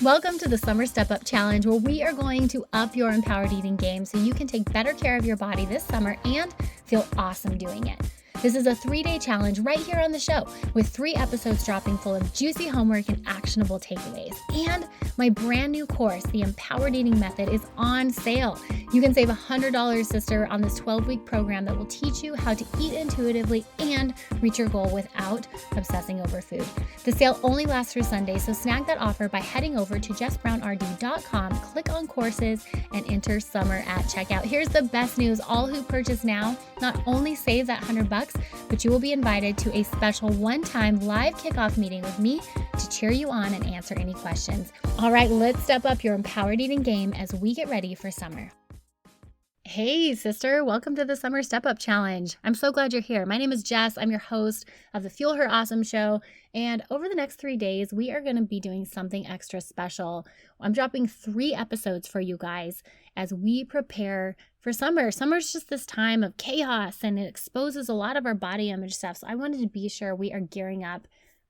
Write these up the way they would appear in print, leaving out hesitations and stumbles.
Welcome to the Summer Step Up Challenge, where we are going to up your empowered eating game so you can take better care of your body this summer and feel awesome doing it. This is a 3-day challenge right here on the show, with 3 episodes dropping full of juicy homework and actionable takeaways. And my brand new course, The Empowered Eating Method, is on sale. You can save $100, sister, on this 12-week program that will teach you how to eat intuitively and reach your goal without obsessing over food. The sale only lasts through Sunday, so snag that offer by heading over to jessbrownrd.com, click on courses, and enter summer at checkout. Here's the best news. All who purchase now not only save that $100, but you will be invited to a special one-time live kickoff meeting with me to cheer you on and answer any questions. All right, let's step up your empowered eating game as we get ready for summer. Hey, sister, welcome to the Summer Step Up Challenge. I'm so glad you're here. My name is Jess. I'm your host of the Fuel Her Awesome show. And over the next 3 days, we are going to be doing something extra special. I'm dropping 3 episodes for you guys as we prepare for summer. Summer's just this time of chaos and it exposes a lot of our body image stuff. So I wanted to be sure we are gearing up,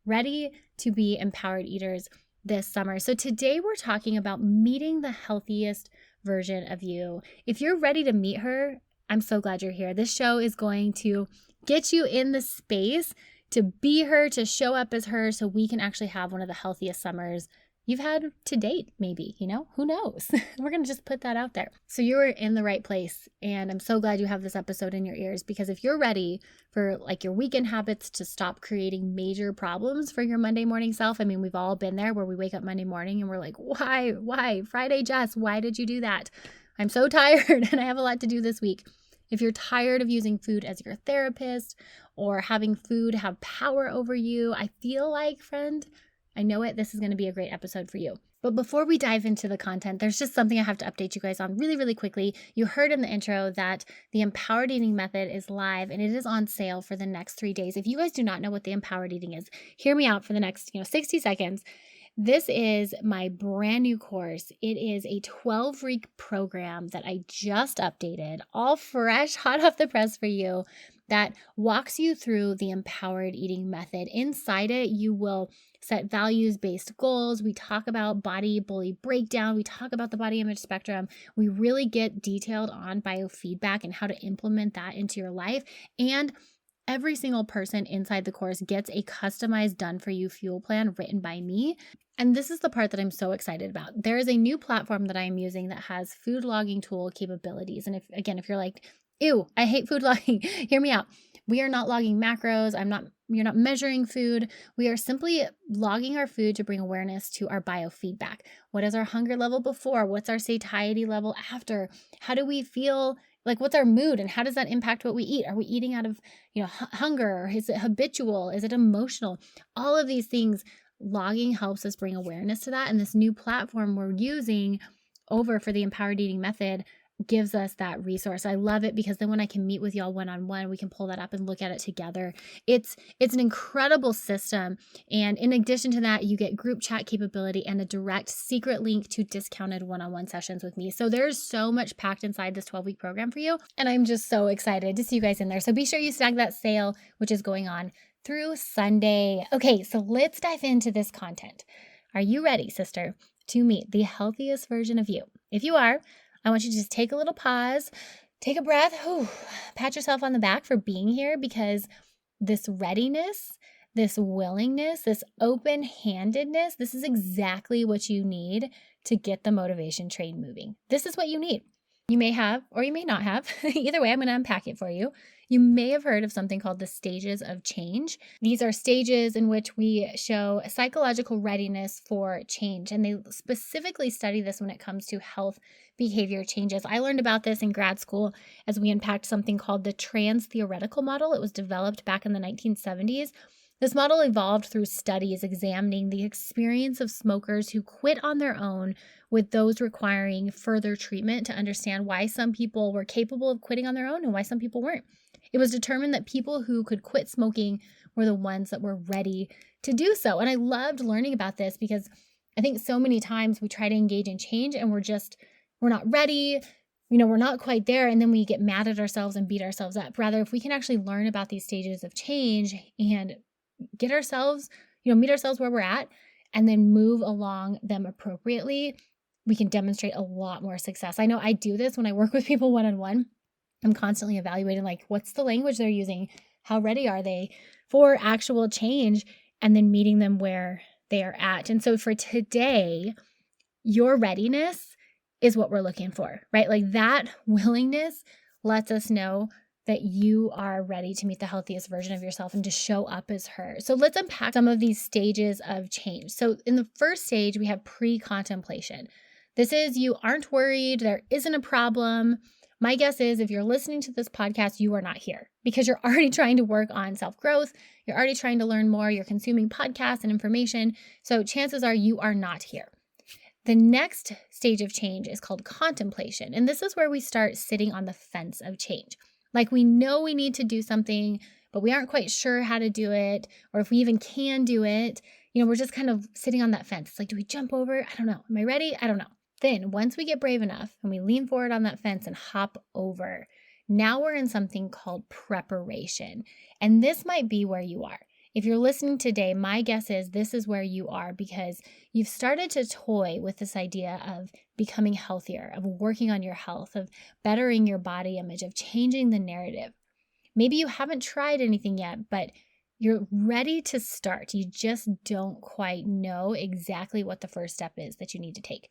ready to be empowered eaters this summer. So today we're talking about meeting the healthiest version of you. If you're ready to meet her, I'm so glad you're here. This show is going to get you in the space to be her, to show up as her, so we can actually have one of the healthiest summers you've had to date, maybe, who knows? We're going to just put that out there. So you're in the right place. And I'm so glad you have this episode in your ears, because if you're ready for your weekend habits to stop creating major problems for your Monday morning self, I mean, we've all been there where we wake up Monday morning and we're like, why? Friday, Jess, why did you do that? I'm so tired and I have a lot to do this week. If you're tired of using food as your therapist or having food have power over you, I feel like, friend, I know it, this is going to be a great episode for you. But before we dive into the content, there's just something I have to update you guys on really, really quickly. You heard in the intro that the Empowered Eating Method is live and it is on sale for the next 3 days. If you guys do not know what the Empowered Eating is, hear me out for the next 60 seconds. This is my brand new course. It is a 12-week program that I just updated, all fresh, hot off the press for you, that walks you through the Empowered Eating Method. Inside it, you will set values-based goals. We talk about body bully breakdown. We talk about the body image spectrum. We really get detailed on biofeedback and how to implement that into your life. And every single person inside the course gets a customized done-for-you fuel plan written by me. And this is the part that I'm so excited about. There is a new platform that I'm using that has food logging tool capabilities. And if you're like, ew, I hate food logging, hear me out. We are not logging macros. You're not measuring food. We are simply logging our food to bring awareness to our biofeedback. What is our hunger level before? What's our satiety level after? How do we feel? What's our mood and how does that impact what we eat? Are we eating out of, hunger? Or is it habitual? Is it emotional? All of these things, logging helps us bring awareness to that. And this new platform we're using over for the Empowered Eating Method gives us that resource. I love it because then when I can meet with y'all one-on-one, we can pull that up and look at it together. It's an incredible system. And in addition to that, you get group chat capability and a direct secret link to discounted one-on-one sessions with me. So there's so much packed inside this 12-week program for you. And I'm just so excited to see you guys in there. So be sure you snag that sale, which is going on through Sunday. Okay, so let's dive into this content. Are you ready, sister, to meet the healthiest version of you? If you are, I want you to just take a little pause, take a breath, pat yourself on the back for being here, because this readiness, this willingness, this open-handedness, this is exactly what you need to get the motivation train moving. This is what you need. You may have, or you may not have. Either way, I'm going to unpack it for you. You may have heard of something called the stages of change. These are stages in which we show psychological readiness for change. And they specifically study this when it comes to health behavior changes. I learned about this in grad school as we unpacked something called the trans-theoretical model. It was developed back in the 1970s. This model evolved through studies examining the experience of smokers who quit on their own with those requiring further treatment to understand why some people were capable of quitting on their own and why some people weren't. It was determined that people who could quit smoking were the ones that were ready to do so. And I loved learning about this because I think so many times we try to engage in change and we're not ready, we're not quite there, and then we get mad at ourselves and beat ourselves up. Rather, if we can actually learn about these stages of change and get ourselves, meet ourselves where we're at, and then move along them appropriately, we can demonstrate a lot more success. I know I do this when I work with people one-on-one. I'm constantly evaluating, like, what's the language they're using? How ready are they for actual change? And then meeting them where they are at. And so for today, your readiness is what we're looking for, right? Like that willingness lets us know that you are ready to meet the healthiest version of yourself and to show up as her. So let's unpack some of these stages of change. So in the first stage, we have pre-contemplation. This is you aren't worried, there isn't a problem. My guess is if you're listening to this podcast, you are not here because you're already trying to work on self-growth. You're already trying to learn more. You're consuming podcasts and information. So chances are you are not here. The next stage of change is called contemplation. And this is where we start sitting on the fence of change. Like we know we need to do something, but we aren't quite sure how to do it, or if we even can do it. We're just kind of sitting on that fence. It's like, do we jump over? I don't know. Am I ready? I don't know. Then once we get brave enough and we lean forward on that fence and hop over, now we're in something called preparation. And this might be where you are. If you're listening today, my guess is this is where you are because you've started to toy with this idea of becoming healthier, of working on your health, of bettering your body image, of changing the narrative. Maybe you haven't tried anything yet, but you're ready to start. You just don't quite know exactly what the first step is that you need to take.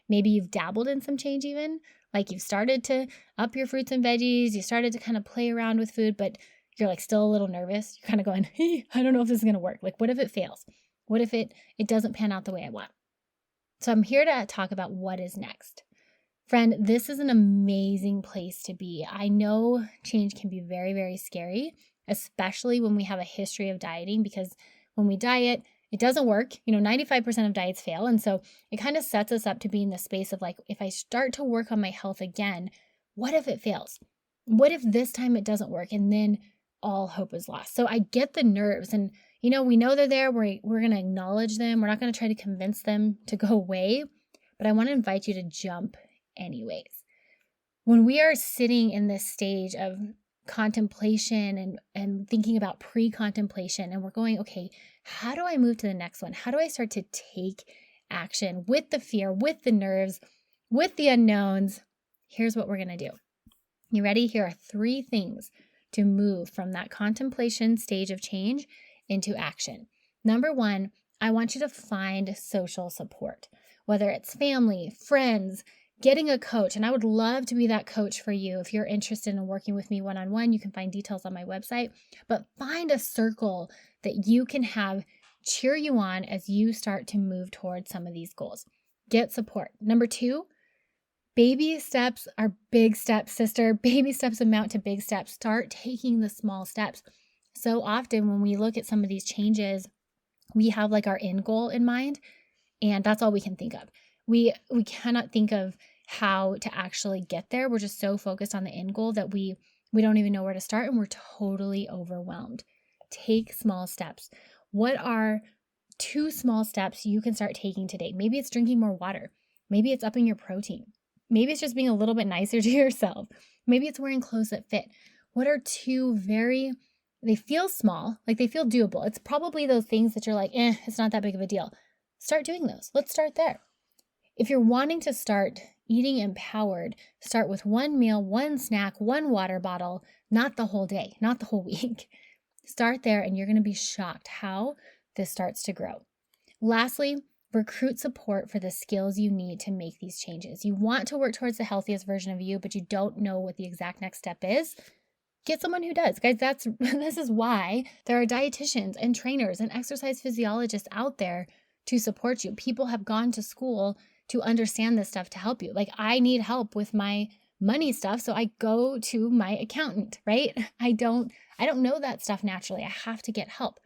Maybe you've dabbled in some change even, like you've started to up your fruits and veggies, you started to kind of play around with food, but you're like still a little nervous. You're kind of going, hey, I don't know if this is going to work. Like, what if it fails? What if it doesn't pan out the way I want? So I'm here to talk about what is next. Friend, this is an amazing place to be. I know change can be very, very scary, especially when we have a history of dieting, because when we diet, it doesn't work. 95% of diets fail. And so it kind of sets us up to be in the space of like, if I start to work on my health again, what if it fails? What if this time it doesn't work? And then all hope is lost. So I get the nerves and, we know they're there. We're going to acknowledge them. We're not going to try to convince them to go away, but I want to invite you to jump anyways. When we are sitting in this stage of contemplation and thinking about pre-contemplation and we're going, okay, how do I move to the next one? How do I start to take action with the fear, with the nerves, with the unknowns? Here's what we're going to do. You ready? Here are 3 things to move from that contemplation stage of change into action. Number 1, I want you to find social support, whether it's family, friends, getting a coach. And I would love to be that coach for you. If you're interested in working with me one-on-one, you can find details on my website, but find a circle that you can have cheer you on as you start to move towards some of these goals. Get support. Number 2, baby steps are big steps, sister. Baby steps amount to big steps. Start taking the small steps. So often when we look at some of these changes, we have like our end goal in mind, and that's all we can think of. We cannot think of how to actually get there. We're just so focused on the end goal that we don't even know where to start, and we're totally overwhelmed. Take small steps. What are 2 small steps you can start taking today? Maybe it's drinking more water. Maybe it's upping your protein. Maybe it's just being a little bit nicer to yourself. Maybe it's wearing clothes that fit. What are 2 they feel small, like they feel doable. It's probably those things that you're like, it's not that big of a deal. Start doing those. Let's start there. If you're wanting to start eating empowered, start with 1 meal, 1 snack, 1 water bottle, not the whole day, not the whole week. Start there and you're going to be shocked how this starts to grow. Lastly, recruit support for the skills you need to make these changes. You want to work towards the healthiest version of you, but you don't know what the exact next step is. Get someone who does. Guys, this is why there are dietitians and trainers and exercise physiologists out there to support you. People have gone to school to understand this stuff to help you. Like, I need help with my money stuff, so I go to my accountant, right? I don't know that stuff naturally. I have to get help.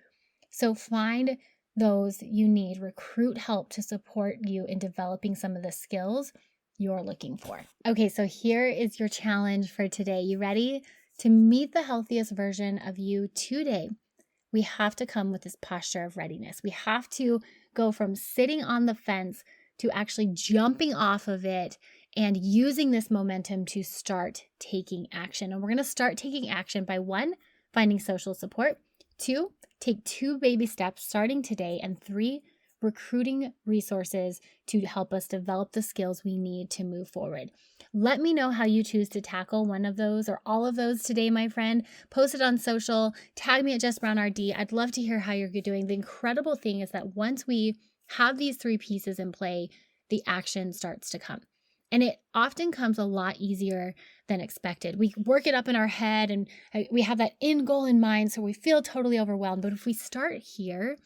So find those you need. Recruit help to support you in developing some of the skills you're looking for. Okay, so here is your challenge for today. You ready? To meet the healthiest version of you today, we have to come with this posture of readiness. We have to go from sitting on the fence to actually jumping off of it and using this momentum to start taking action. And we're going to start taking action by 1, finding social support, 2, take 2 baby steps starting today, and 3, recruiting resources to help us develop the skills we need to move forward. Let me know how you choose to tackle one of those or all of those today, my friend. Post it on social, tag me at Jess Brown RD. I'd love to hear how you're doing. The incredible thing is that once we have these 3 pieces in play, the action starts to come. And it often comes a lot easier than expected. We work it up in our head and we have that end goal in mind, so we feel totally overwhelmed. But if we start here,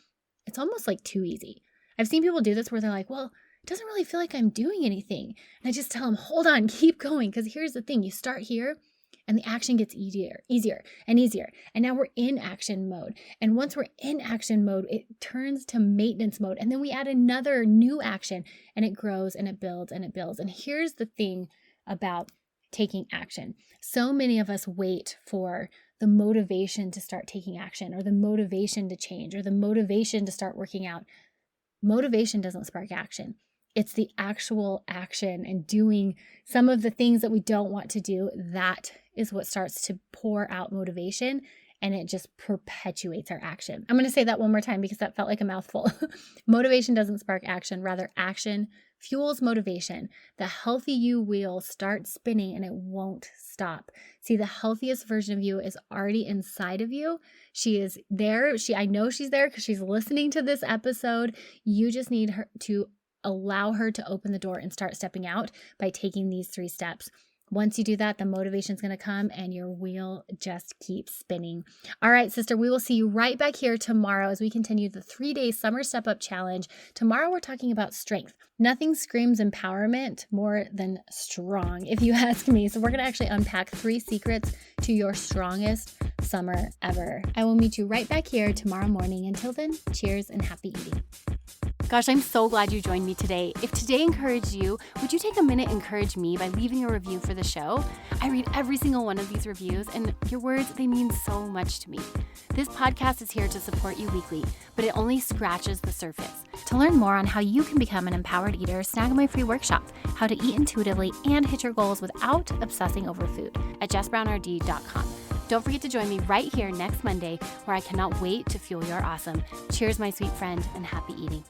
it's almost like too easy. I've seen people do this where they're like, well, it doesn't really feel like I'm doing anything. And I just tell them, hold on, keep going. Because here's the thing, you start here and the action gets easier and easier. And now we're in action mode. And once we're in action mode, it turns to maintenance mode. And then we add another new action and it grows and it builds and it builds. And here's the thing about taking action. So many of us wait for the motivation to start taking action or the motivation to change or the motivation to start working out. Motivation doesn't spark action. It's the actual action and doing some of the things that we don't want to do. That is what starts to pour out motivation, and it just perpetuates our action. I'm going to say that one more time because that felt like a mouthful. Motivation doesn't spark action. Rather, action fuels motivation. The healthy you wheel starts spinning and it won't stop. See, the healthiest version of you is already inside of you. She is there. I know she's there because she's listening to this episode. You just need her to allow her to open the door and start stepping out by taking these 3 steps. Once you do that, the motivation is going to come and your wheel just keeps spinning. All right, sister, we will see you right back here tomorrow as we continue the 3-day Summer Step Up Challenge. Tomorrow, we're talking about strength. Nothing screams empowerment more than strong, if you ask me. So we're going to actually unpack 3 secrets to your strongest summer ever. I will meet you right back here tomorrow morning. Until then, cheers and happy eating. Gosh, I'm so glad you joined me today. If today encouraged you, would you take a minute and encourage me by leaving a review for the show? I read every single one of these reviews, and your words, they mean so much to me. This podcast is here to support you weekly, but it only scratches the surface. To learn more on how you can become an empowered eater, snag my free workshop, How to Eat Intuitively and Hit Your Goals Without Obsessing Over Food, at jessbrownrd.com. Don't forget to join me right here next Monday, where I cannot wait to fuel your awesome. Cheers, my sweet friend, and happy eating.